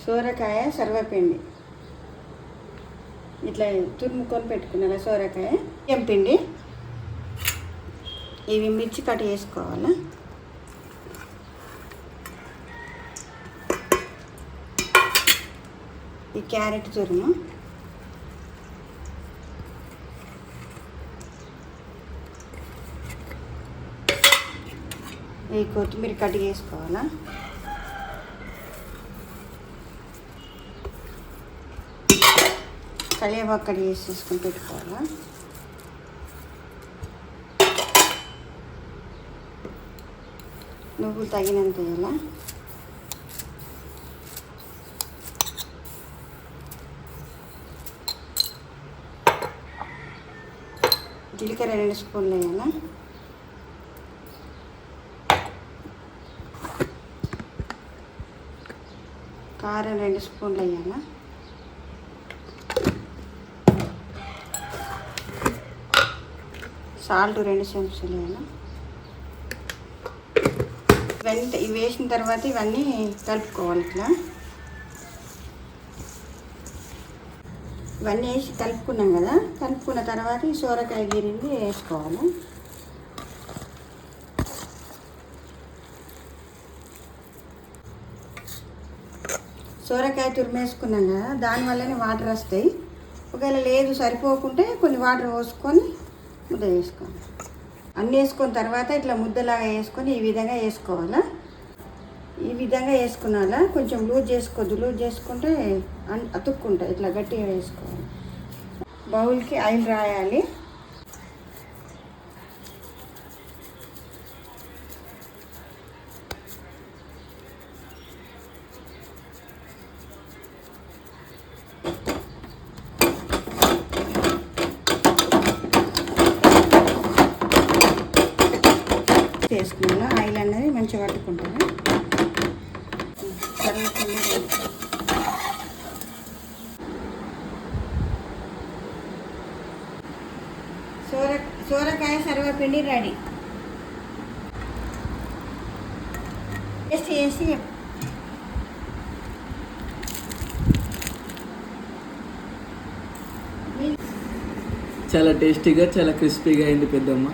సోరకాయ సర్వపిండి ఇట్లా తురుముకొని పెట్టుకున్నా. సోరకాయ పిండి, ఇవి మిర్చి కట్ చేసుకోవాలా. ఈ క్యారెట్ తురుము, ఈ కొత్తిమీర కట్ చేసుకోవాలా. కరివేపాకు కట్ చేసేసుకొని పెట్టుకోవాలా. నువ్వులు తగినంత వేయాలా. జీలకర్ర 2 స్పూన్లు వేయాలా. కారం 2 స్పూన్లు వేయాలా. సాల్ట్ 2 చెంచాలు వేయాలా. ఇవి వేసిన తర్వాత ఇవన్నీ కలుపుకోవాలి. ఇవన్నీ వేసి కలుపుకున్నాం కదా. కలుపుకున్న తర్వాత ఈ సోరకాయ గిరింది వేసుకోవాలి. సోరకాయ తురిమేసుకున్నాం కదా, దానివల్లనే వాటర్ వస్తాయి. ఒకవేళ లేదు సరిపోకుంటే కొన్ని వాటర్ పోసుకొని ముద్ద వేసుకోవాలి. అన్నీ వేసుకున్న తర్వాత ఇట్లా ముద్దలాగా వేసుకొని ఈ విధంగా వేసుకోవాలా. ఈ విధంగా వేసుకున్నాలా. కొంచెం లూజ్ చేసుకోవద్దు, లూజ్ చేసుకుంటే అతుక్కుంటాయి. ఇట్లా గట్టిగా వేసుకోవాలి. బౌల్కి ఆయిల్ రాయాలి. వేసుకున్నా ఆయిల్ అనేది మంచిగా పట్టుకుంటాను. సోరకాయ సర్వపిండి రెడీ. వేసి చాలా టేస్టీగా, చాలా క్రిస్పీగా అయింది పెద్దమ్మ.